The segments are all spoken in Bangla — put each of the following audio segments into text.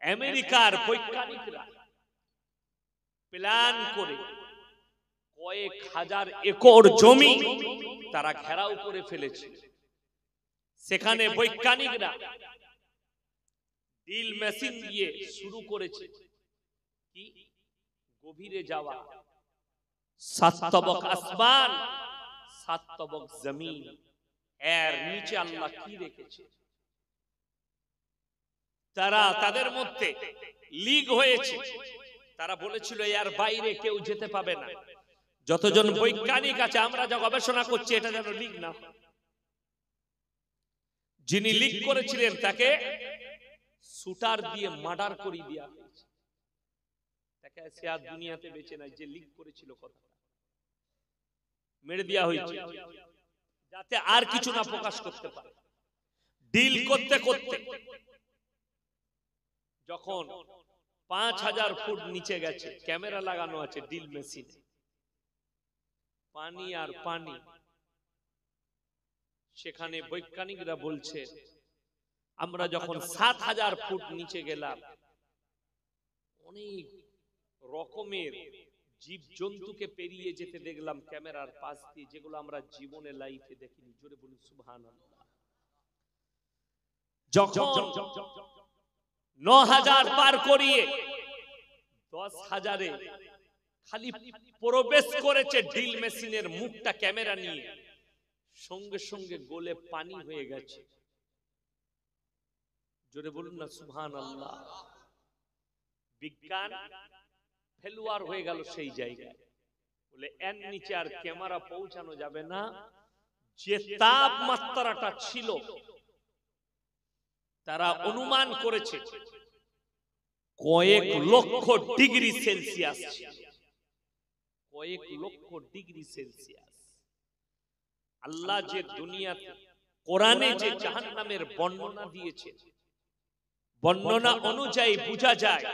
আমেরিকার বৈজ্ঞানিকরা প্ল্যান করে কয়েক হাজার একর জমি তারা ঘেরাও করে ফেলেছে। সেখানে বৈজ্ঞানিকরা ড্রিল মেশিন দিয়ে শুরু করেছে কি গভীরে যাওয়া, 7 তবক আসমান 7 তবক জমিন, এর নিচে আল্লাহ কি রেখেছে। তাদের মধ্যে লিগ হয়েছে, তারা বলেছিল এর বাইরে কেউ যেতে পাবে না। যতজন বৈজ্ঞানিক আছে আমরা যা গবেষণা করছি এটা যেন লিগ না হয়। যিনি লিগ করেছিলেন তাকে শুটার দিয়ে মার্ডার করে দেওয়া হয়েছে। তাকে সে আর দুনিয়াতে বেঁচে নাই, যে লিগ করেছিল কথা মেরে দেওয়া হয়েছে যাতে আর কিছু না প্রকাশ করতে পারে। ডিল করতে করতে যখন 5000 ফুট নিচে গেছে, ক্যামেরা লাগানো আছে ডিল মেশিনে, পানি আর পানি। সেখানে বৈজ্ঞানিকরা বলছে আমরা যখন 7000 ফুট নিচে গেলাম অনেক রকমের জীব জন্তুকে পেরিয়ে যেতে দেখলাম ক্যামেরার পাশ দিয়ে, যেগুলো আমরা জীবনে লাইফে দেখিনি। জোরে বলুন সুবহানাল্লাহ। যখন 9000 পার করিয়ে 10000-এ খালি প্রবেশ করেছে ড্রিল মেশিনের মুখটা ক্যামেরা নিয়ে, সঙ্গে সঙ্গে গলে পানি হয়ে গেছে। জোরে বলুন না সুবহানাল্লাহ। বিজ্ঞান ফেলুয়ার হয়ে গেল সেই জায়গায়। বলে এর নিচে আর ক্যামেরা পৌঁছানো যাবে না। যে তাপমাত্রাটা ছিল তারা অনুমান করেছে কয়েক লক্ষ ডিগ্রি সেলসিয়াস ছিল, কয়েক লক্ষ ডিগ্রি সেলসিয়াস। আল্লাহ যে দুনিয়াতে কোরআনে যে জাহান্নামের বর্ণনা দিয়েছে, বর্ণনা অনুযায়ী বোঝা যায়,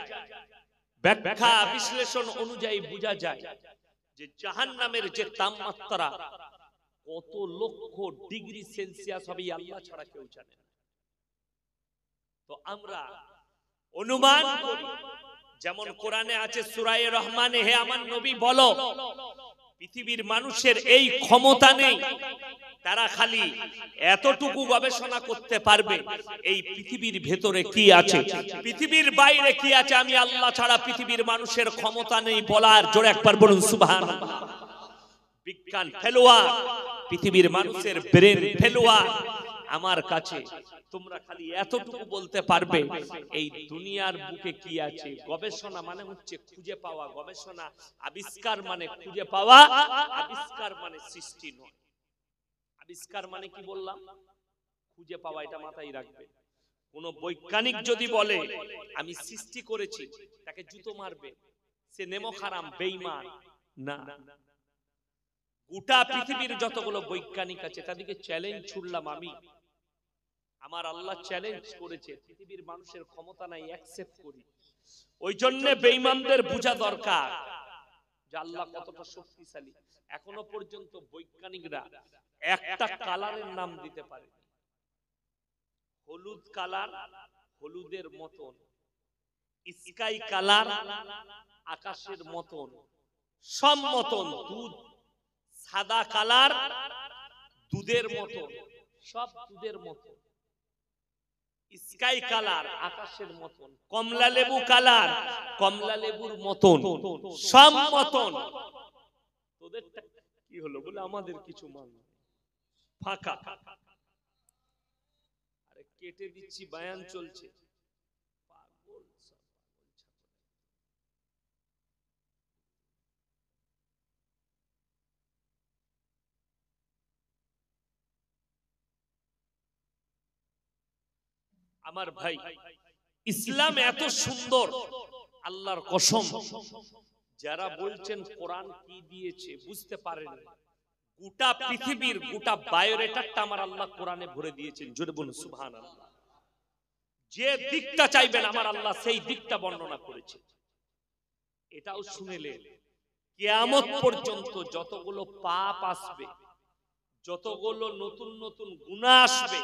ব্যাখ্যা বিশ্লেষণ অনুযায়ী বোঝা যায় যে জাহান্নামের যে তাপমাত্রা কত লক্ষ ডিগ্রি সেলসিয়াস হবে আল্লাহ ছাড়া কেউ জানে না। তো আমরা অনুমান করি, যেমন কোরআনে আছে সূরা রহমানে, হে আমার নবী বলো পৃথিবীর মানুষের এই ক্ষমতা নেই, তারা খালি এতটুকু গবেষণা করতে পারবে এই পৃথিবীর ভেতরে কি আছে, পৃথিবীর বাইরে কি আছে আমি আল্লাহ ছাড়া পৃথিবীর মানুষের ক্ষমতা নেই বলার। জোরে একবার বলুন সুবহানাল্লাহ। বিজ্ঞান ফেলুয়ার, পৃথিবীর মানুষের ব্রেন ফেলুয়ার। আমার কাছে তোমরা খালি এতটুকু বলতে পারবে এই দুনিয়ার বুকে কি আছে। গবেষণা মানে হচ্ছে খুঁজে পাওয়া, গবেষণা আবিষ্কার মানে খুঁজে পাওয়া, আবিষ্কার মানে সৃষ্টি নয়। আবিষ্কার মানে কি বললাম? খুঁজে পাওয়া, এটা মাথায় রাখবে। কোন বৈজ্ঞানিক যদি বলে আমি সৃষ্টি করেছি, তাকে জুতো মারবে, সে নেমো খারাম, বেঈমান না। গোটা পৃথিবীর যতগুলো বৈজ্ঞানিক আছে তাদেরকে চ্যালেঞ্জ ছুড়লাম আমি, আমার আল্লাহ চ্যালেঞ্জ করেছে, পৃথিবীর মানুষের ক্ষমতা নাই, অ্যাকসেপ্ট করি। ওই জন্য বেঈমানদের বোঝা দরকার যে আল্লাহ কতটা শক্তিশালী। এখনো পর্যন্ত বৈজ্ঞানিকরা একটা কালারের নাম দিতে পারে। হলুদ কালার হলুদের মতন, স্কাই কালার আকাশের মতন, সব মতন, দুধ সাদা কালার দুধের মতন, সব দুধের মতন, স্কাই কালার আকাশের মতন, কমলা লেবু কালার কমলা লেবুর মতন, সব মতন। তোদেরটা কি হলো বলে আমাদের কিছু মান ফাঁকা। আরে কেটে দিচ্ছি, বায়ান চলছে। আমার ভাই, ইসলাম এত সুন্দর, আল্লাহর কসম, যারা বলছেন কোরআন কি দিয়েছে বুঝতে পারেন, গোটা পৃথিবীর গোটা বায়োডাটাটা আমার আল্লাহ কোরআনে ভরে দিয়েছেন। জোরে বলুন সুবহানাল্লাহ। যে দিকটা চাইবেন আমার আল্লাহ সেই দিকটা বর্ণনা করেছে। এটাও শুনেলেন, কিয়ামত পর্যন্ত যতগুলো পাপ আসবে, যতগুলো নতুন নতুন গুনাহ আসবে,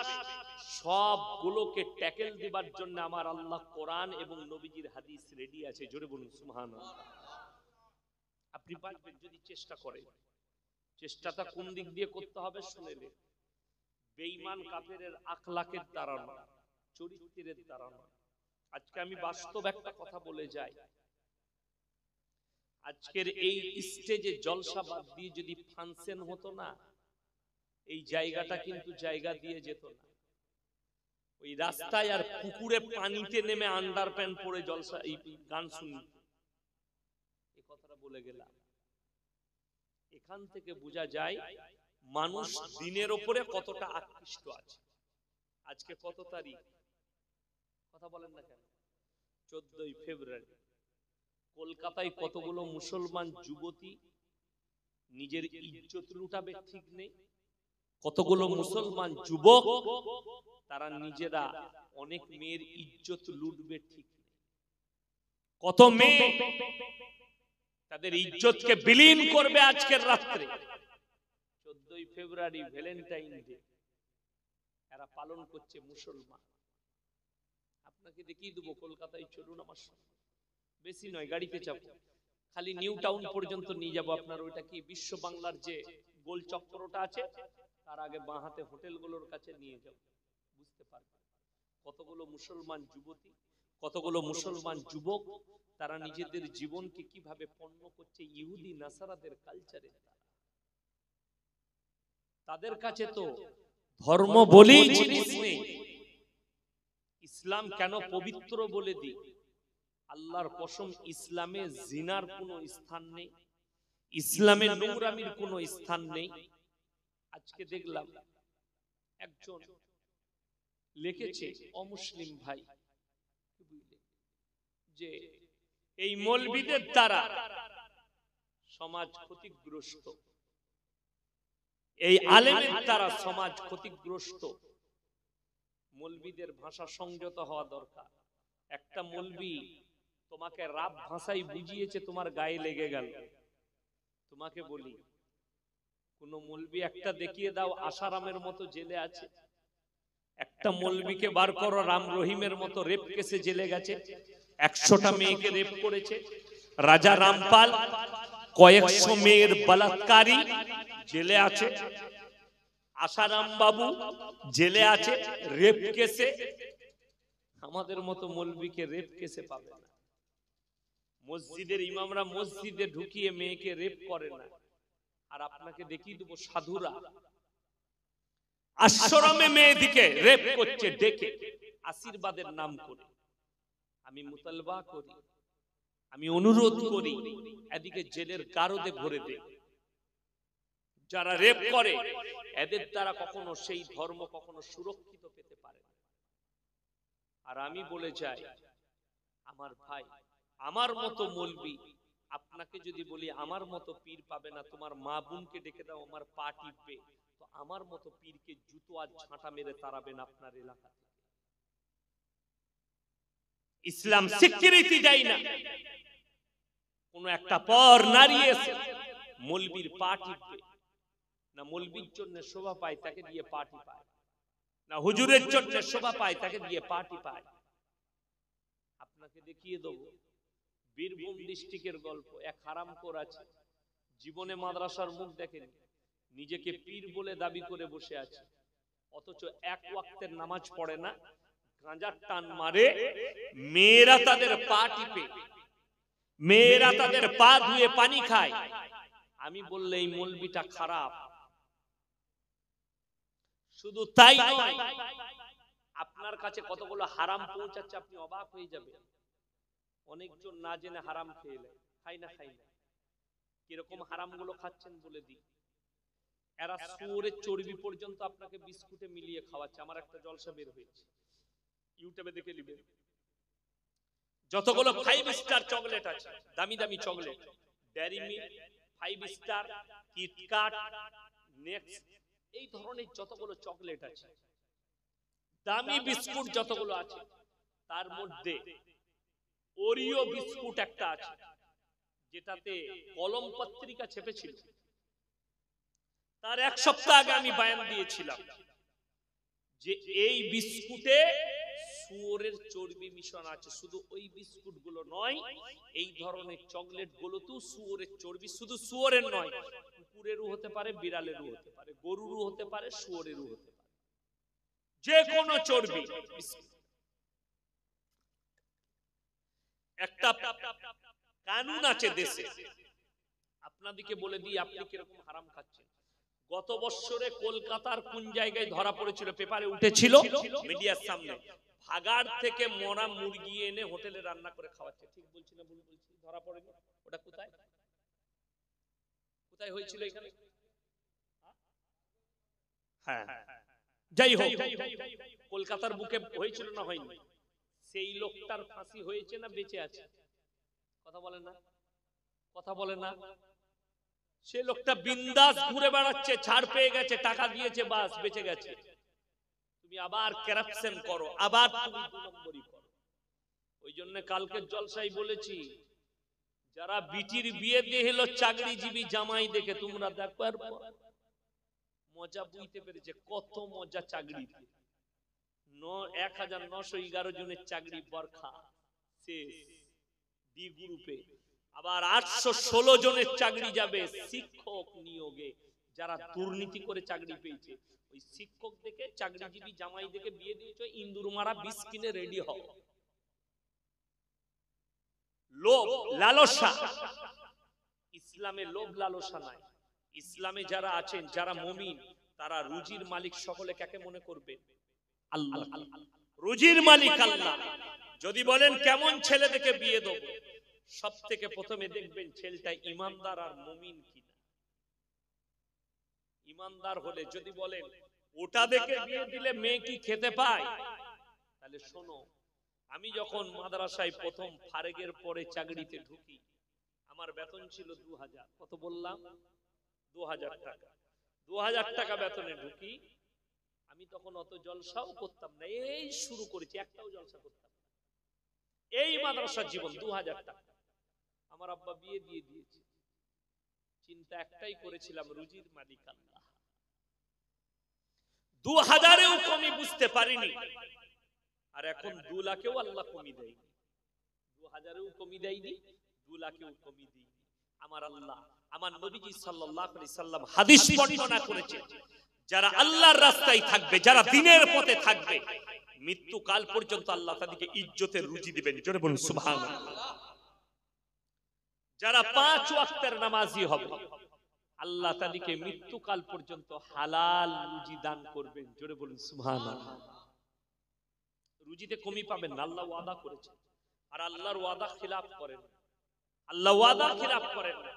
সবগুলোকে ট্যাকেল দিবার জন্য আমার আল্লাহ কোরআন এবং নবীজির হাদিস রেডি আছে। জোরে বলুন সুবহানাল্লাহ। আপনি পারবেন যদি চেষ্টা করেন। চেষ্টাটা কোন দিক দিয়ে করতে হবে শুনেলেন। বেঈমান কাফেরের আখলাকের দ্বারা নয়, চরিত্রের দ্বারা নয়। আজকে আমি বাস্তব একটা কথা বলে যাই। আজকের এই স্টেজে জলসা বাদ দিয়ে যদি ফাংশন হতো না, এই জায়গাটা কিন্তু জায়গা দিয়ে যেত না। ওই রাস্তায় আর পুকুরে পানিতে নেমে আন্ডার প্যান্ট পরে জলসা এই গান শুনি, এই কথাটা বলে গেলাম। এখান থেকে বোঝা যায় মানুষ দিনের ওপরে কতটা আকৃষ্ট আছে। আজকে কত তারিখ? কথা বলেন না কেন? 14ই ফেব্রুয়ারি। কলকাতায় কতগুলো মুসলমান যুবতী নিজের ইজ্জত লুটাবে ঠিক নেই। কতগুলো মুসলমান যুবক তারা নিজেরা অনেক মেয়ের ইজ্জত লুটবে ঠিক নেই। কত মেয়ে তাদের ইজ্জতকে বিলীন করবে আজকের রাত্রে। 14ই ফেব্রুয়ারি ভ্যালেন্টাইন ডে এরা পালন করছে মুসলমান। আপনাকে দেখিয়ে দেবো, কলকাতায় চলুন আমার সঙ্গে, বেশি নয়, গাড়িতে চাপো, খালি নিউ টাউন পর্যন্ত নিয়ে যাবো আপনার। ওইটা কি বিশ্ব বাংলার যে গোল চক্করটা আছে তার আগে বাঁ হাতে হোটেলগুলোর কাছে নিয়ে যাবো, বুঝতে পারবেন কতগুলো মুসলমান যুবতী, কতগুলো মুসলমান যুবক তারা নিজেদের জীবনকে কিভাবে পণ্য করছে ইহুদি নাসারাদের কালচারে। তাদের কাছে তো ধর্ম বলেই জিনিস নেই। ইসলাম কেন পবিত্র বলে দিই, আল্লাহর কসম, ইসলামে জিনার কোনো স্থান নেই, ইসলামে নোংরামির কোনো স্থান নেই। আজকে দেখলাম একজন লিখেছে, অমুসলিম ভাই, যে এই মৌলবীদের দ্বারা সমাজ ক্ষতিগ্রস্ত, এই আলেমের দ্বারা সমাজ ক্ষতিগ্রস্ত। মৌলবীদের ভাষা সংযত হওয়া দরকার। একটা মৌলবী তোমাকে রাব ভাষায় বুঝিয়েছে, তোমার গায়ে লেগে গেল। তোমাকে বলি, কোন মৌলবী একটা দেখিয়ে দাও আশারামের মতো জেলে আছে, একটা মৌলবীকে বার করো রাম রহিমের মতো রেপ কেসে জেলে গেছে, 100টা মেয়েকে রেপ করেছে। রাজা রামপাল কয়েকশো মেয়ের বলাৎকারী জেলে আছে। আশারাম বাবু জেলে আছে রেপ কেসে। আমাদের মতো মৌলবীকে রেপ কেসে পাবে না। মসজিদের ইমামরা মসজিদে ঢুকিয়ে মেয়েকে রেপ করে না। আর আপনাকে দেখিয়ে দেবো সাধুরা আশ্রমে মেয়েদিকে রেপ করছে ডেকে, আশীর্বাদের নাম করে। আমি মুতালবা করি, আমি অনুরোধ করি, এদিকে জেলের গারদে ভরে দে। যারা রেপ করে এদের দ্বারা কখনো সেই ধর্ম কখনো সুরক্ষিত পেতে পারে না। আর আমি বলে যাই, আমার ভাই, আমার মতো মৌলবী, আপনাকে যদি বলি আমার মতো পীর পাবে না, তোমার মা বোনকে ডেকে দাও আমার পা টিপবে, তো আমার মতো পীরকে জুতো আর ঝাঁটা মেরে তাড়াবেন আপনার এলাকা থেকে। ইসলাম স্বীকৃতি দেয় না কোন একটা পর নারী এসে মৌলবীর পা টিপবে না। মৌলবীর জন্য শোভা পায় তাকে দিয়ে পাটি পায় না, হুজুরের জন্য শোভা পায় তাকে দিয়ে পাটি পায়। আপনাকে দেখিয়ে দেবো বীরভূম ডিস্ট্রিক্টের গল্প। এক হারামখোর আছে, জীবনে মাদ্রাসার মুখ দেখেনি, নিজেকে পীর বলে দাবি করে বসে আছে, অথচ এক ওয়াক্তের নামাজ পড়ে না, গাঁজার টান মারে, মেয়েরা তাদের পা টিপে, মেয়েরা তাদের পা ধুয়ে পানি খায়। আমি বললে এই মৌলবীটা খারাপ। শুধু তাই নয়, আপনার কাছে কতগুলো হারাম পৌঁছাচ্ছে আপনি অবাক হয়ে যাবেন। অনেকজন না জেনে হারাম খেয়ে নেয়, খাই না খাই না। কিরকম হারাম গুলো খাচ্ছেন বলে দিই। এরা শুয়োরের চর্বি পর্যন্ত আপনাকে বিস্কুটে মিলিয়ে খাওয়াচ্ছে। আমার একটা জলসা বের হয়েছে, ইউটিউবে দেখে নেবেন। যতগুলো 5 স্টার চকলেট আছে, দামি দামি chocolate, dairy milk, 5 star, KitKat, next, এই ধরনের যতগুলো চকলেট আছে, দামি বিস্কুট যতগুলো আছে, তার মধ্যে ওরিও বিস্কুট একটা আছে, যেটাতে কলম পত্রিকা ছেপেছিল। তার 1 সপ্তাহ আগে আমি বয়ান দিয়েছিলাম যে এই বিস্কুটে শুয়োরের চর্বি মিশ্রণ আছে। শুধু ওই বিস্কুট গুলো নয়, এই ধরনের চকলেট গুলোতেও শুয়োরের চর্বি, শুধু শুয়োরের নয়, কুকুরেরও হতে পারে, বিড়ালেরও হতে পারে, গরুরও হতে পারে, শুয়োরেরও হতে পারে, যে কোনো চর্বি। একটা কানুন আছে দেশে, আপনাদেরকে বলে দিই আপনি কিরকম হারাম খাচ্ছেন। গত বছরে কলকাতার কোন জায়গায় ধরা পড়েছিল, পেপারে উঠেছিল, মিডিয়ার সামনে, ভাগাড় থেকে মরা মুরগি এনে হোটেলে রান্না করে খাওয়াচ্ছে। ঠিক বলছি না ভুল বলছি? ধরা পড়েনি? ওটা কোথায় কোথায় হয়েছিল? এখানে। হ্যাঁ, যাই হোক, কলকাতার বুকে হয়েছিল না হয়নি? সেই লোকটার ফাঁসি হয়েছে না বেঁচে আছে? কথা বলেন না, কথা বলেন না। সে লোকটা বিন্দাস ঘুরে বেড়াচ্ছে, ছাড় পেয়ে গেছে, টাকা দিয়েছে, বাস বেঁচে গেছে। তুমি আবার কারাপশন করো, আবার তুমি দু নম্বরই করো। ওই জন্য কালকে জলসাই বলেছি, যারা বিটির বিয়ে দিয়ে হলো চাকরিজীবী জামাই দেখে, তোমরা দেখো আর মজা বুঝতে পেরেছে কত মজা চাকরিতে। 1911 জনের চাকরি বরখা শেষ ডি গ্রুপে। আবার 816 জনের চাকরি যাবে শিক্ষক নিয়োগে, যারা দুর্নীতি করে চাকরি পেয়েছে। ওই শিক্ষক দেখে, চাকরিজীবী জামাই দেখে বিয়ে দিয়েছে, ইন্দুর মারা 20 কিনে রেডি হও। লোভ লালসা, ইসলামে লোভ লালসা নাই। ইসলামে যারা আছেন, যারা মুমিন, তারা রুজির মালিক সকলে কাকে মনে করবে? আল্লাহ। রুজির মালিক আল্লাহ। যদি বলেন কেমন ছেলে দেখে বিয়ে দেব, সব থেকে প্রথমে দেখবেন ছেলেটা ইমানদার আর মুমিন কিনা। ইমানদার হলে, যদি বলেন ওটা দেখে বিয়ে দিলে মেয়ে কি খেতে পায়, তাহলে শোনো, আমি যখন মাদ্রাসায় প্রথম ফারেগের পরে চাকরিতে ঢুকি, আমার বেতন ছিল 2000। কত বললাম? 2000 টাকা। 2000 টাকা বেতনে ঢুকি। আমি তখন অত জলসাও করতাম না, এই শুরু করেছি, একটাও জলসা করতাম না। এই মাদ্রাসার জীবন 2000 টাকা। আমার আব্বা বিয়ে দিয়ে দিয়েছে। চিন্তা একটাই করেছিলাম, রুজির মালিক আল্লাহ। 2000-এও কমই বুঝতে পারিনি। আর এখন 2 লাখেও আল্লাহ কমি দেয়নি। 2000-এও কমি দেয়নি, 2 লাখেও কমি দেয়নি। আমার আল্লাহ, আমার নবীজি সাল্লাল্লাহু আলাইহি সাল্লাম হাদিস বর্ণনা করেছে, যারা আল্লাহর রাস্তায় থাকবে, যারা দ্বীনের পথে থাকবে, মৃত্যুকাল পর্যন্ত আল্লাহ তাদেরকে ইজ্জতের রুজি দিবেন। জোরে বলুন সুবহানাল্লাহ। যারা 5 ওয়াক্তের নামাজি হবে, আল্লাহ তাদেরকে মৃত্যুকাল পর্যন্ত হালাল রুজি দান করবেন। জোরে বলুন সুবহানাল্লাহ। রুজিতে কমি পাবেন না, আল্লাহ ওয়াদা করেছে। আর আল্লাহর ওয়াদা খিলাফ করেন, আল্লাহ ওয়াদা খিলাফ করেন না।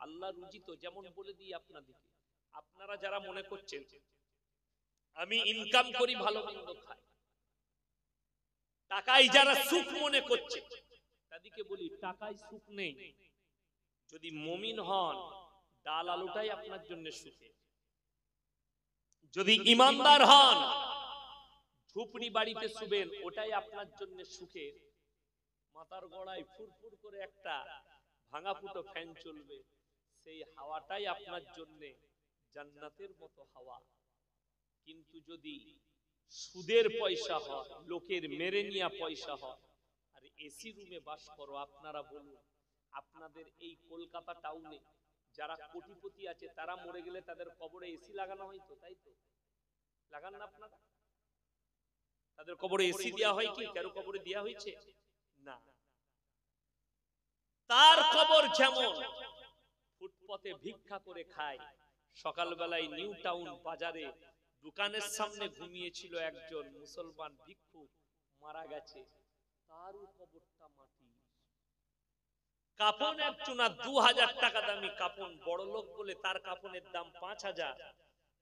আল্লাহ রুজি তো যেমন বলে দিই আপনাদেরকে, আপনারা যারা মনে করছেন আমি ইনকাম করি, ভালো মন্দ খাই, টাকায় যারা সুখ মনে করছে, তাদেরকে বলি টাকায় সুখ নেই। যদি মুমিন হন, ডাল আলুটাই আপনার জন্য সুখে। যদি ইমানদার হন, ঝুপড়ি বাড়িতে শুবেন, ওটাই আপনার জন্য সুখে। মাথার গড়ায় ফুরফুর করে একটা ভাঙা ফুটো ফ্যান চলবে, সেই হাওয়াটাই আপনার জন্য জান্নাতের মতো হাওয়া। কিন্তু যদি সুদের পয়সা হয়, লোকের মেরে নিয়া পয়সা হয়, আর এসি রুমে বাস করো, আপনারা বলুন, আপনাদের এই কলকাতা টাউনে যারা কোটিপতি আছে, তারা মরে গেলে তাদের কবরে এসি লাগানো হয়তো, তাই তো? লাগান না আপনারা? তাদের কবরে এসি দেওয়া হয় কি? কারো কবরে দেওয়া হয়েছে না। তার কবর যেমন ফুটপথে ভিক্ষা করে খায়। সকালবেলায় নিউ টাউন বাজারে দোকানের সামনে ঘুমিয়েছিল একজন মুসলমান ভিক্ষুক, মারা গেছে, তারও কবরটা মাটি। কাফন একচুনা 2000 টাকা দামি কাফন, বড় লোক বলে তার কাফনের দাম 5000,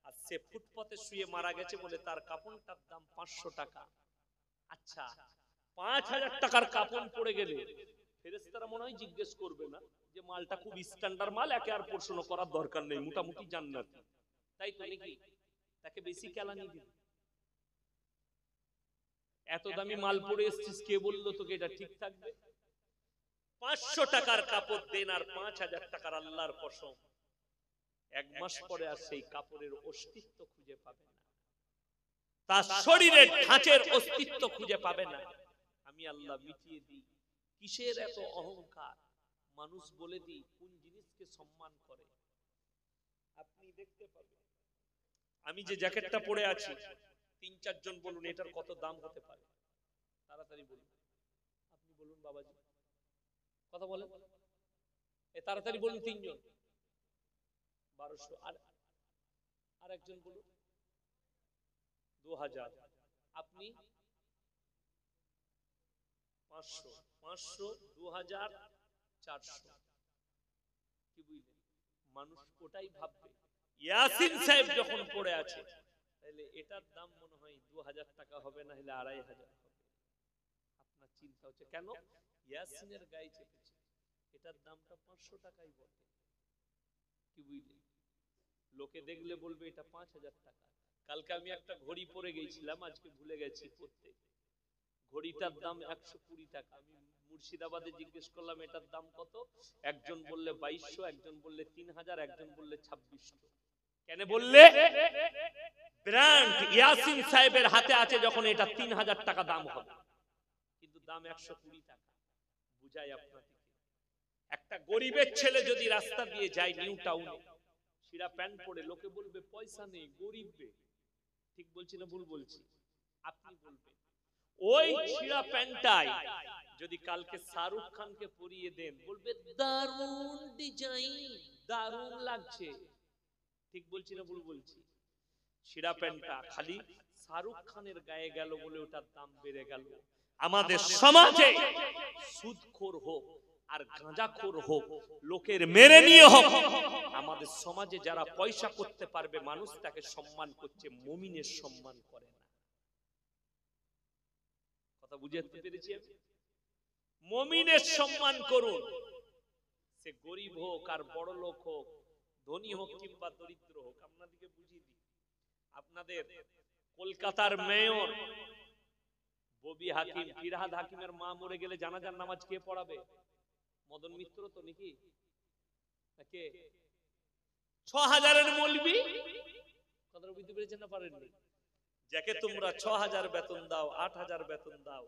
আর সে ফুটপথে শুয়ে মারা গেছে বলে তার কাফনটার দাম 500 টাকা। আচ্ছা, 5000 টাকার কাফন পড়ে গেলে ফেরেশতারা মনে হয় জিজ্ঞেস করবে না যে মালটা খুব স্ট্যান্ডার্ড মাল, একে আর প্রশ্ন করার দরকার নেই, মোটামুটি জান্নাতি, তাই তো নাকি? তাকে বেশি কেলানি দিবে। এত দামি মাল পরে এসেছিস, কে বললো তোকে এটা ঠিক থাকবে? 500 টাকার কাপড় দেন আর 5000 টাকার, আল্লাহর কসম 1 মাস পরে আর সেই কাপড়ের অস্তিত্ব খুঁজে পাবে না। তার শরীরের ঢাঁচের অস্তিত্ব খুঁজে পাবে না। আমি আল্লাহ মিটিয়ে দিই। কিসের এত অহংকার? মানুষ বলে দিই কোন জিনিসকে সম্মান করে। আপনি দেখতে পাবেন, আমি যে জ্যাকেটটা পরে আছি, ৩-৪ জন বলুন এটার কত দাম হতে পারে? তাড়াতাড়ি বলুন। আপনি বলুন বাবাজি, কথা বলেন, তাড়াতাড়ি বলুন। ৩ জন ১২০০। আর একজন বলুন ২০০০। আপনি ৫০০। ৫০০, ২০০০, ৪০০। কি বুঝলেন? মানুষ ওটাই ভাববে। ইয়াসিন সাহেব যখন পড়ে আছে, তাহলে এটার দাম মনে হয় ২০০০ টাকা হবে, না হলে ২৫০০ হবে। আপনার চিন্তা হচ্ছে কেন? ইয়াসিনের গায়ে চেপেছে, এটার দামটা ৫০০ টাকাই বটে। কি বুঝলেন? লোকে দেখলে বলবে এটা ৫০০০ টাকা। কালকে আমি একটা ঘড়ি পরে গেছিলাম, আজকে ভুলে গেছি পড়তে। ঘড়িটার দাম ১২০ টাকা। আমি মুর্শিদাবাদে জিজ্ঞেস করলাম এটার দাম কত? একজন বললে ২২০০, একজন বললে ৩০০০, একজন বললে ২৬০০। কেন বললে? ব্র্যান্ড ইয়াসিন সাহেবের হাতে আছে, যখন এটা ৩০০০ টাকা দাম হবে, কিন্তু দাম ১২০ টাকা। বুঝাই আপনাকে, একটা গরিবের ছেলে যদি রাস্তা দিয়ে যায় নিউ টাউনে, ছিঁড়া প্যান্ট পরে, লোকে বলবে পয়সা নেই, গরিব বে। ঠিক বলছি না ভুল বলছি? আপনি বলবেন ওই ছিঁড়া প্যান্টটাই যদি কালকে শাহরুখ খানকে পরিয়ে দেন, বলবে দারুণ ডিজাইন, দারুণ লাগছে। ঠিক বলছি না ভুল বলছি? ছিঁড়া প্যান্টটা খালি শাহরুখ খানের গায়ে গেল বলে ওটার দাম বেড়ে গেল। আমাদের সমাজে সুদখোর হোক আর গাঁজাখোর হোক, লোকের মেরে নিয়ে হোক, আমাদের সমাজে যারা পয়সা করতে পারবে, মানুষ তাকে সম্মান করছে, মুমিনের সম্মান করে না। কথা বুঝতে পেরেছি আমি? মুমিনের সম্মান করুন, সে গরিব হোক আর বড় লোক হোক, ধনী হোক কিংবা দরিদ্র হোক। আপনাদেরকে বুঝিয়ে দিই, আপনাদের কলকাতার মেয়র ববি হাকিম, ফিরহাদ হাকিমের মা মরে গেলে জানাজার নামাজ কে পড়াবে? মদন মিত্র তো নাকি? কে? ৬০০০-এর মৌলবি। কথা বুঝতে পেরেছেন না পারেননি? যাকে তোমরা ৬০০০ বেতন দাও, ৮০০০ বেতন দাও,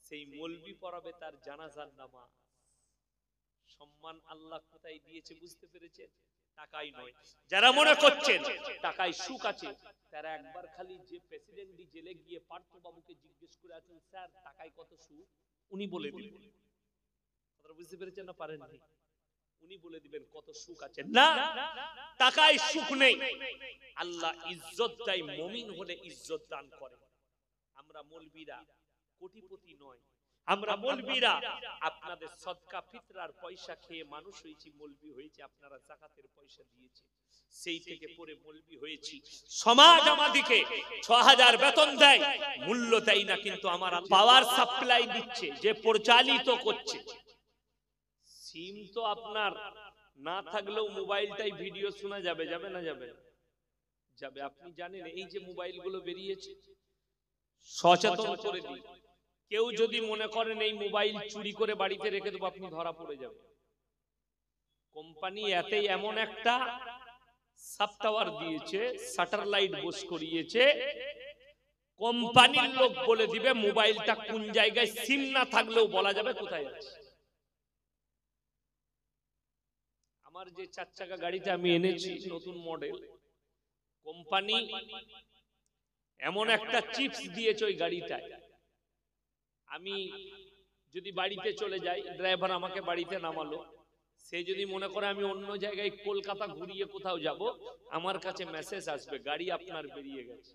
সেই মৌলবি পড়াবে তার জানাজার নামাজ। সম্মান আল্লাহ কোথায় দিয়েছে বুঝতে পেরেছেন? টাকাই নয়। যারা মনে করছেন টাকায় সুখ আছে, তারা একবার খালি যে প্রেসিডেন্টই জেলে গিয়ে পার্থ বাবুকে জিজ্ঞেস করে আছেন, স্যার টাকায় কত সুখ, উনি বলে দিবেন। কথা বুঝতে পেরেছেন না পারেননি? উনি বলে দিবেন কত সুখ আছে। না, টাকায় সুখ নেই। আল্লাহ ইজ্জত দেয়, মুমিন হলে ইজ্জত দান করে। আমরা মৌলবীরা কোটিপতি নয়, আমরা মৌলবীরা আপনাদের সদকা ফিতরার পয়সা খেয়ে মানুষ হয়েছি, মৌলবী হয়েছে। আপনারা যাকাতের পয়সা দিয়েছে, সেই থেকে পরে মৌলবী হয়েছি। সমাজ আমাদেরকে ৬০০০ বেতন দেয়, মূল্য দেয় না, কিন্তু আমার পাওয়ার সাপ্লাই দিচ্ছে, যে পরিচালিত করছে। সিম তো আপনার না থাকলেও মোবাইলটাই ভিডিও শোনা যাবে, যাবে না যাবে? যাবে। আপনি জানেন এই যে মোবাইলগুলো বেরিয়েছে, সচেতন করে দিই, কেউ যদি মনে করেন এই মোবাইল চুরি করে বাড়িতে রেখে দেবো, আপনি ধরা পড়ে যাবেন। কোম্পানি এতেই এমন একটা সাব টাওয়ার দিয়েছে, শাটার লাইট বস করিয়েছে, কোম্পানির লোক বলে দিবে মোবাইলটা কোন জায়গায়, সিম না থাকলেও বলা যাবে কোথায় আছে। আমার যে ৪ চাকা গাড়িটা আমি এনেছি নতুন মডেল, কোম্পানি এমন একটা চিপস দিয়েছে ওই গাড়িটায়, আমি যদি বাড়িতে চলে যাই, ড্রাইভার আমাকে বাড়িতে নামালো, সে যদি মনে করে আমি অন্য জায়গায় কলকাতা ঘুরিয়ে কোথাও যাব, আমার কাছে মেসেজ আসবে গাড়ি আপনার বেরিয়ে গেছে।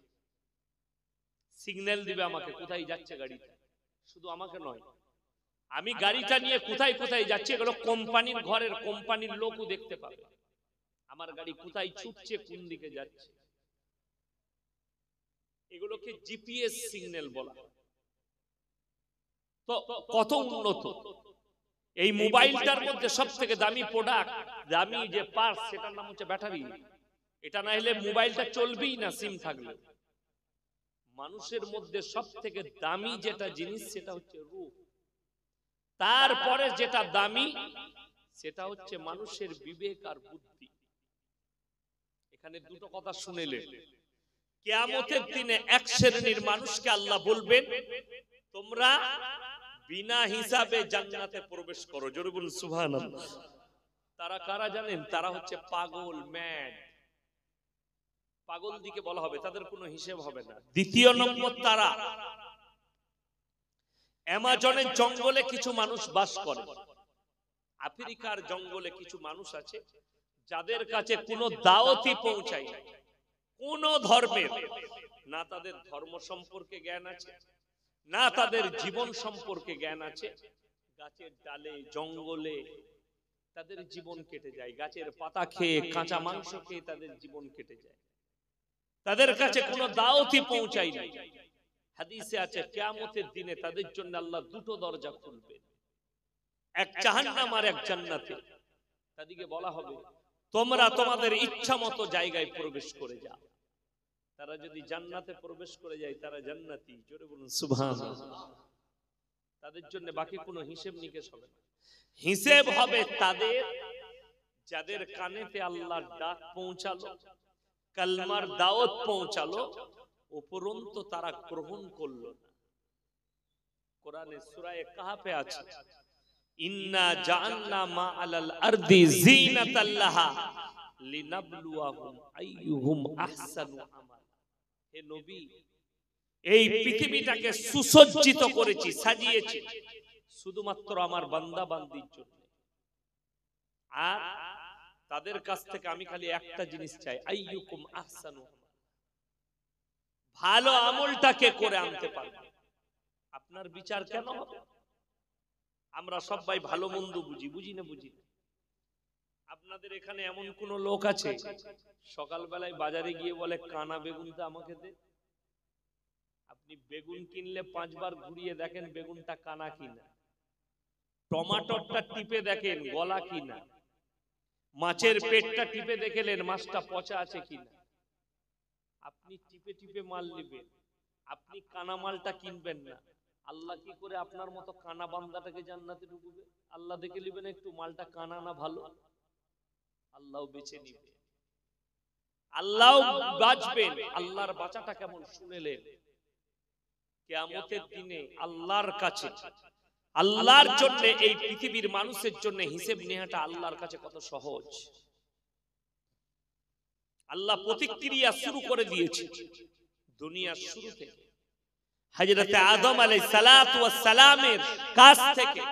সিগন্যাল দিবে আমাকে কোথায় যাচ্ছে গাড়িটা। শুধু আমাকে নয়, আমি গাড়িটা নিয়ে কোথায় কোথায় যাচ্ছি, এগুলো কোম্পানির ঘরের কোম্পানির লোকও দেখতে পাবে আমার গাড়ি কোথায় ছুটছে, কোন দিকে যাচ্ছে। এগুলোকে জিপিএস সিগন্যাল বলা। তো কত উন্নত এই মোবাইলটার মধ্যে সবথেকে দামি প্রোডাক্ট, দামি যে পার্টস, সেটার নাম হচ্ছে ব্যাটারি। এটা না হলে মোবাইলটা চলবেই না সিম থাকলে। মানুষের মধ্যে সবথেকে দামি যেটা জিনিস সেটা হচ্ছে রূহ, তারপরে যেটা দামি সেটা হচ্ছে মানুষের বিবেক আর বুদ্ধি। এখানে দুটো কথা শুনেলেন, কিয়ামতের দিনে এক শ্রেণীর মানুষকে আল্লাহ বলবেন, তোমরা বিনা হিসাবে জান্নাতে প্রবেশ করো। জোরে বলুন সুবহানাল্লাহ। তারা কারা জানেন? তারা হচ্ছে পাগল, ম্যাড। পাগল দিকে বলা হবে, তাদের কোনো হিসেব হবে না। দ্বিতীয় নম্বর, তারা অ্যামাজনের জঙ্গলে কিছু মানুষ বাস করে, আফ্রিকার জঙ্গলে কিছু মানুষ আছে যাদের কাছে কোনো দাওয়াতি পৌঁছায় না, কোন ধর্মের, না তাদের ধর্ম সম্পর্কে জ্ঞান আছে, না তাদের জীবন সম্পর্কে জ্ঞান আছে। গাছের ডালে, জঙ্গলে তাদের জীবন কেটে যায়, গাছের পাতা খেয়ে, কাঁচা মাংস খেয়ে তাদের জীবন কেটে যায়। তাদের কাছে কোনো দাওয়াতি পৌঁছায় না। হাদিসে আছে কিয়ামতের দিনে তাদের জন্য আল্লাহ দুটো দরজা খুলবে, এক জাহান্নাম আর এক জান্নাতে। তাদেরকে বলা হবে, তোমরা তোমাদের ইচ্ছা মতো জায়গায় প্রবেশ করে যাও। তারা যদি জান্নাতে প্রবেশ করে যায় তারা জান্নাতি। জোরে বলুন সুবহানাল্লাহ। তাদের জন্য বাকি কোনো হিসেব নিকেশ হবে না। হিসেব হবে তাদের যাদের কানেতে আল্লাহর ডাক পৌঁছালো, কালমার দাওয়াত পৌঁছালো, উপরন্তু তারা গ্রহণ করলো না। কোরআনে সূরা কাহফে আছে, ইন্না জাআলনা মা আলাল আরদি যিনাতাল লাহা লিনাবলুয়াহুম আইয়ুহুম আহসানু আমালা। হে নবী, এই পৃথিবীটাকে সুসজ্জিত করেছি, সাজিয়েছি শুধুমাত্র আমার বান্দা বান্দির জন্য। আর তাদের কাছ থেকে আমি খালি একটা জিনিস চাই, আইয়ুকুম আহসানু আমালা। ভালো আমলটাকে করে আনতে পারবে। আপনার বিচার কেন হবে? আমরা সবাই ভালো মন্দ বুঝি, বুঝি না? বুঝি না। আপনাদের এখানে এমন কোন লোক আছে সকালবেলায় বাজারে গিয়ে বলে, কানা বেগুনটা আমাকে দে? আপনি বেগুন কিনলে 5 বার ঘুরিয়ে দেখেন বেগুনটা কানা কিনা, টমেটোটা টিপে দেখেন গলা কিনা, মাছের পেটটা টিপে দেখলেন মাছটা পচা আছে কিনা। আপনি টিপে টিপে মাল নেবেন, আপনি কানা মালটা কিনবেন না। আল্লাহ কি করে আপনার মতো কানা বান্দাটাকে জান্নাতে ঢুকবে? আল্লাহ দেখে নেবেন একটু মালটা কানা না ভালো, আল্লাহ বেছে নিবে, আল্লাহ বাঁচবেন। আল্লাহর বাঁচাটা কেমন শুনেলেন? কিয়ামতের দিনে আল্লাহর কাছে, আল্লাহর জন্য, এই পৃথিবীর মানুষের জন্য হিসেব নেওয়াটা আল্লাহর কাছে কত সহজ। আল্লাহ প্রতিক্রিয়া শুরু করে দিয়েছে দুনিয়ার শুরু থেকে। হযরত আদম আলাইহিস সালাতু ওয়াস সালামের কাছ থেকে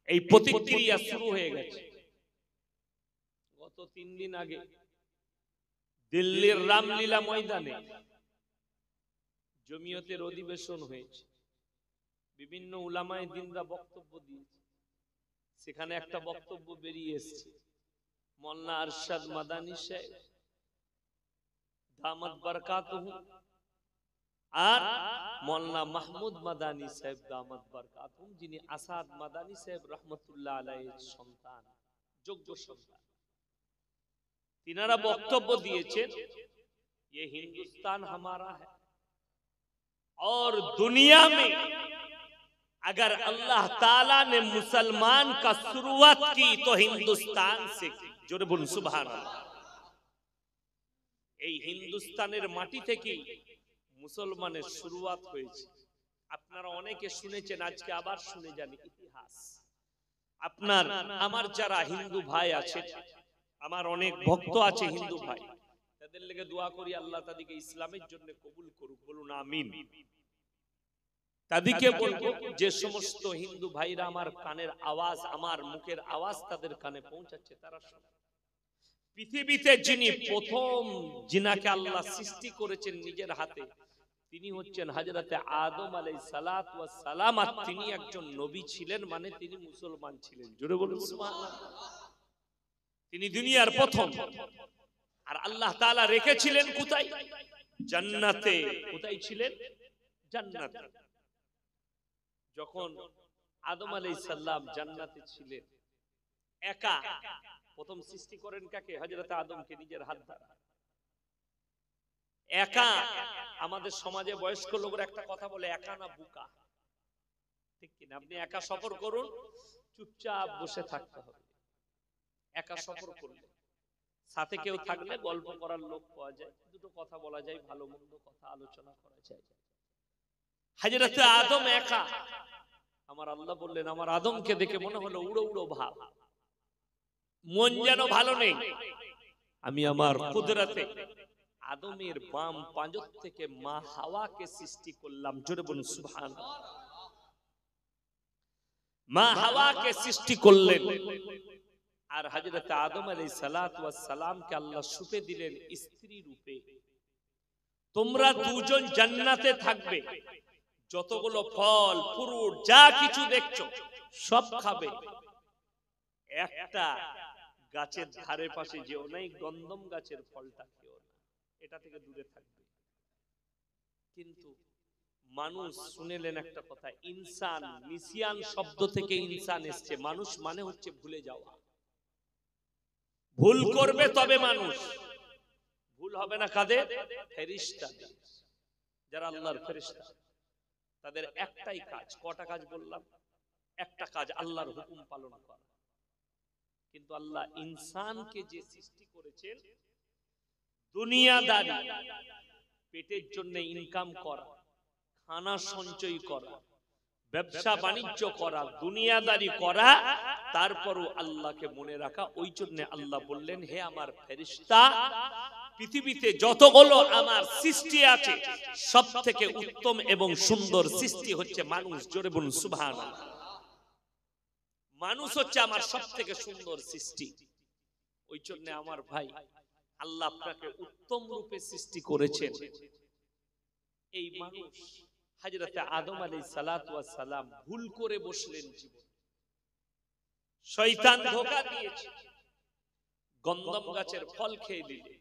এই প্রতিক্রিয়া শুরু হয়ে গেছে। গত 3 দিন আগে দিল্লির রামলীলা ময়দানে জমিয়তের অধিবেশন হয়েছে। বিভিন্ন উলামায়ে দ্বীনরা বক্তব্য দিয়েছে। সেখানে একটা বক্তব্য বেরিয়ে এসেছে, মোল্লা আরশাদ মাদানী সাহেব দামাত বারাকাতুহু আর মোল্লা মাহমুদ মাদানী সাহেব দামাত বারাকাতুহু, যিনি আসাদ মাদানী সাহেব রহমতুল্লাহ আলাইহির সন্তান, যোগ্য সন্তান। তিনারা বক্তব্য দিয়েছেন, ये हिंदुस्तान हमारा है और दुनिया में अगर अल्लाह ताला ने मुसलमान का शुरुआत की तो हिंदुस्तान से की। जोरे बोलुन सुभान अल्लाह। এই হিন্দুস্তানের মাটি থেকে মুসলমানের শুরুয়াত হয়েছে। আপনারা অনেকে শুনেছেন, আজকে আবার শুনে যান ইতিহাস। আপনার আমার যারা হিন্দু ভাই আছে, আমার অনেক ভক্ত আছে হিন্দু ভাই, তাদের লেগে দোয়া করি আল্লাহ তাদেরকে ইসলামের জন্য কবুল করুক। বলুন আমিন। তাদেরকে বলবো, যে সমস্ত হিন্দু ভাইরা আমার কানের আওয়াজ, আমার মুখের আওয়াজ তাদের কানে পৌঁছাচ্ছে, তারা শোনে। পৃথিবীতে যিনি প্রথম জিনাকে আল্লাহ সৃষ্টি করেছেন নিজের হাতে, তিনি হচ্ছেন হযরতে আদম আলাইহিস সালাতু ওয়াস সালাম। আর তিনি একজন নবী ছিলেন, মানে তিনি মুসলমান ছিলেন। জোরে বলুন সুবহানাল্লাহ। তিনি দুনিয়ার প্রথম। আর আল্লাহ তাআলা রেখেছিলেন কোথায়? জান্নাতে। কোথায় ছিলেন? জান্নাতে। যখন আদম আলাইহিস সালাম জান্নাতে ছিলেন, একা প্রথম সৃষ্টি করেন কাকে? হযরত আদমকে নিজের হাত দ্বারা। একা। আমাদের সমাজে বয়স্ক লোকরা একটা কথা বলে, একা না বুকা, ঠিক কিনা? আপনি একা সফর করুন, চুপচাপ বসে থাকতে হবে। একা সফর করলে সাথে কেউ থাকলে গল্প করার লোক পাওয়া যায়, দুটো কথা বলা যায়, ভালো মন্দ কথা আলোচনা করা যায়। হযরত আদম একা, আমার আল্লাহ বললেন আমার আদমকে দেখে মনে হলো উড়ো উড়ো ভাব, মন যেন ভালো নেই। আমি আমার কুদরতে আদমের বাম পাঁজর থেকে মা হাওয়াকে সৃষ্টি করলাম। জোরে বলুন সুবহানাল্লাহ। মা হাওয়াকে সৃষ্টি করলেন, আর হযরত আদম আলাইহিস সালাতু ওয়াস সালামকে আল্লাহ সুপে দিলেন স্ত্রী রূপে। তোমরা দুজন জান্নাতে থাকবে, যতগুলো ফল ফ্রুট যা কিছু দেখছো সব খাবে, একটা গাছের ধারে পাশে যেও না, গন্ধম গাছের ফলটা খেও না, এটা থেকে দূরে থাকবে। কিন্তু মানুষ শুনেলেন একটা কথা, ইনসান, নিসিয়ান শব্দ থেকে ইনসান এসছে। মানুষ মানে হচ্ছে ভুলে যাওয়া। ভুল করবে তবে মানুষ, ভুল হবে না কাদের? ফেরেশতা, যারা আল্লাহর ফেরেশতা। তাদের একটাই কাজ, কটা কাজ বললাম? একটা কাজ, আল্লাহর হুকুম পালন করা। কিন্তু আল্লাহ ইনসানকে যে সৃষ্টি করেছেন, দুনিয়াদারি, পেটের জন্য ইনকাম করা, খানা সঞ্চয় করা, ব্যবসা বাণিজ্য করা, দুনিয়াদারি করা, তারপরও আল্লাহকে মনে রাখা। ওই জন্য আল্লাহ বললেন হে আমার ফেরেশতা, পৃথিবীতে যতগুলো আমার সৃষ্টি আছে সব থেকে উত্তম এবং সুন্দর সৃষ্টি হচ্ছে মানুষ। জোরে বলুন সুবহানাল্লাহ। মানুষ হচ্ছে আমার সব থেকে সুন্দর সৃষ্টি। ওই জন্য আমার ভাই, আল্লাহ আপনাকে উত্তম রূপে সৃষ্টি করেছেন। এই মানুষ হযরত আদম আলাইহিস সালাতু ওয়াস সালাম ভুল করে বসলেন জীবন, শয়তান ধোঁকা দিয়েছে, গন্ধম গাছের ফল খেয়ে দিলেন।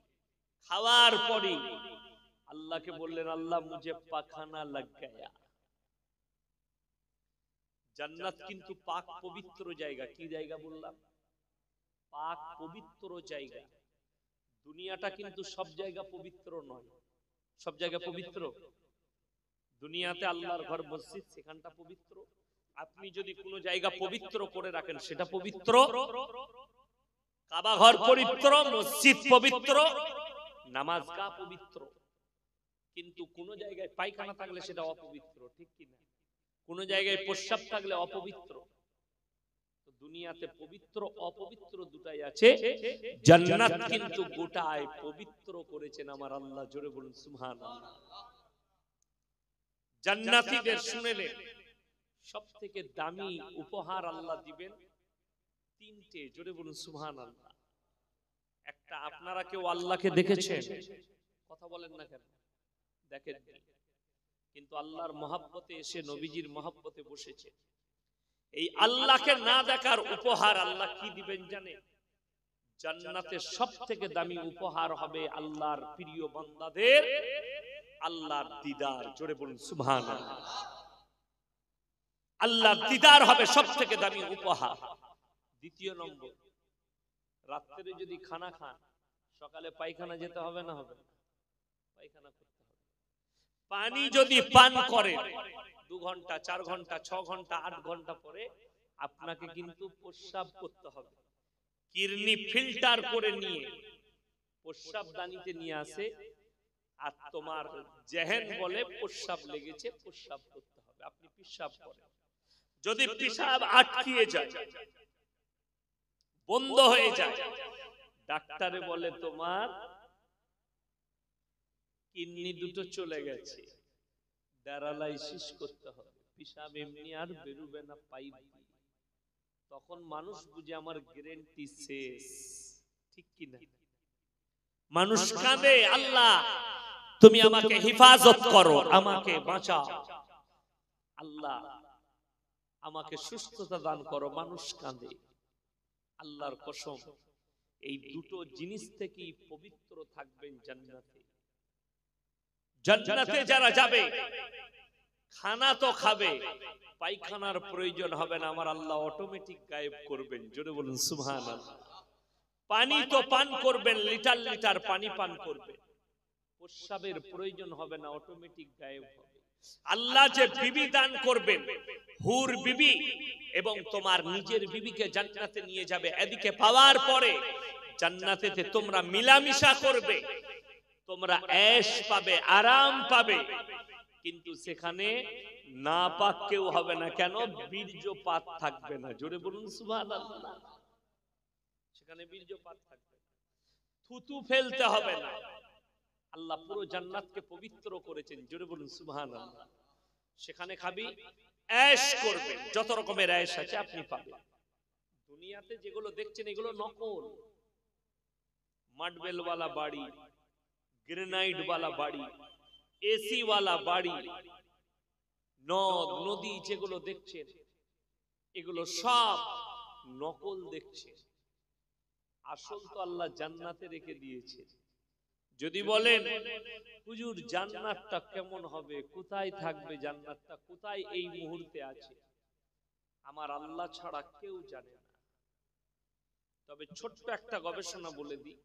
খাওয়ার পরে আল্লাহকে বললেন আল্লাহ মুঝে পাখানা লাগ গয়া। জান্নাত কিন্তু পাক পবিত্র জায়গা। কি জায়গা বললাম? পাক পবিত্র জায়গা। দুনিয়াটা কিন্তু সব জায়গা পবিত্র নয়। সব জায়গা পবিত্র? দুনিয়াতে আল্লাহর ঘর মসজিদ, সেখানটা পবিত্র। আপনি যদি কোনো জায়গা পবিত্র করে রাখেন সেটা পবিত্র। কাবা ঘর পবিত্র, মসজিদ পবিত্র, নামাজগাহ পবিত্র। কিন্তু কোন জায়গায় পায়খানা থাকলে সেটা অপবিত্র, ঠিক কি না? কোন জায়গায় প্রস্রাব থাকলে অপবিত্র। তো দুনিয়াতে পবিত্র অপবিত্র দুটাই আছে। জান্নাত কিন্তু গোটায় পবিত্র করেছেন আমার আল্লাহ। জোরে বলুন সুবহানাল্লাহ। জান্নাতীদের শুনেলেন সবথেকে দামি উপহার আল্লাহ দিবেন তিনটে। জোরে বলুন সুবহানাল্লাহ। একটা, আপনারা কেউ আল্লাহকে দেখেছেন? কথা বলেন না কেন? দেখেন, কিন্তু আল্লাহর মহব্বতে এসে নবীজির মহব্বতে বসেছে। এই আল্লাহকে না দেখার উপহার আল্লাহ কি দিবেন জানেন? জান্নাতের সবথেকে দামি উপহার হবে আল্লাহর প্রিয় বান্দাদের আল্লাহর দিদার। জোরে বলুন সুবহানাল্লাহ। আল্লাহর দিদার হবে সবথেকে দামি উপহার। দ্বিতীয় নম্বর, রাত্রে যদি খানা খান, সকালে পায়খানা যেতে হবে না? হবে, পায়খানা করতে হবে। পানি যদি পান করে 2 ঘন্টা 4 ঘন্টা 6 ঘন্টা 8 ঘন্টা পরে আপনাকে কিন্তু প্রস্রাব করতে হবে। কিডনি ফিল্টার করে নিয়ে প্রস্রাব দানিতে নিয়ে আসে, আর তোমার জেহেন বলে প্রস্রাব লেগেছে, প্রস্রাব করতে হবে। আপনি পেশাব করেন, যদি পেশাব আটকিয়ে যায়, বন্ধ হয়ে যায়, ডাক্তারে বলে তোমার কিডনি দুটো চলে গেছে, ডায়ালাইসিস করতে হবে, পেশাব এমনি আর বেরোবে না পাইপ দিয়ে। তখন মানুষ বুঝে আমার গ্যারান্টি শেষ, ঠিক কি না? মানুষ কাঁদে, আল্লাহ তুমি আমাকে হেফাজত করো, আমাকে বাঁচাও, আল্লাহ আমাকে সুস্থতা দান করো। মানুষ কাঁদে। আল্লাহর কসম, এই দুটো জিনিস থেকেই পবিত্র থাকবেন জান্নাতে। জান্নাতে যারা যাবে খানা তো খাবে, পায়খানার প্রয়োজন হবে না, আমার আল্লাহ অটোমেটিক গায়েব করবেন। জোরে বলুন সুবহানাল্লাহ। পানি তো পান করবেন, লিটার লিটার পানি পান করবেন, প্রস্রাবের প্রয়োজন হবে না, অটোমেটিক গায়েব হবে। আল্লাহ যে বিবি দান করবেন, হুর বিবি এবং তোমার নিজের বিবিকে জান্নাতে নিয়ে যাবে, এদিকে পাওয়ার পরে জান্নাতেতে তোমরা মিলামিশা করবে, তোমরা ऐश পাবে, আরাম পাবে, কিন্তু সেখানে নাপাক কেউ হবে না। কেন? বীর্যপাত থাকবে না। জোরে বলুন সুবহানাল্লাহ। সেখানে বীর্যপাত থাকবে না, থুতু ফেলতে হবে না। আল্লাহ পুরো জান্নাতকে পবিত্র করেছেন। জোরে বলুন সুবহানাল্লাহ। সেখানে খাবি, ऐश করবে, যত রকমের ऐश আছে আপনি পাবেন। দুনিয়াতে যেগুলো দেখছেন এগুলো নকল। মার্বেল वाला বাড়ি, গ্রেনাইট वाला বাড়ি, এসি वाला বাড়ি, নদ নদী যেগুলো দেখছেন এগুলো সব নকল দেখছেন। আসল তো আল্লাহ জান্নাতে রেখে দিয়েছে। যদি বলেন হুজুর জান্নাতটা কেমন হবে, কোথায় থাকবে জান্নাতটা, কোথায় এই মুহূর্তে আছে, আমার আল্লাহ ছাড়া কেউ জানে না। তবে ছোট্ট একটা গবেষণা বলে দিই,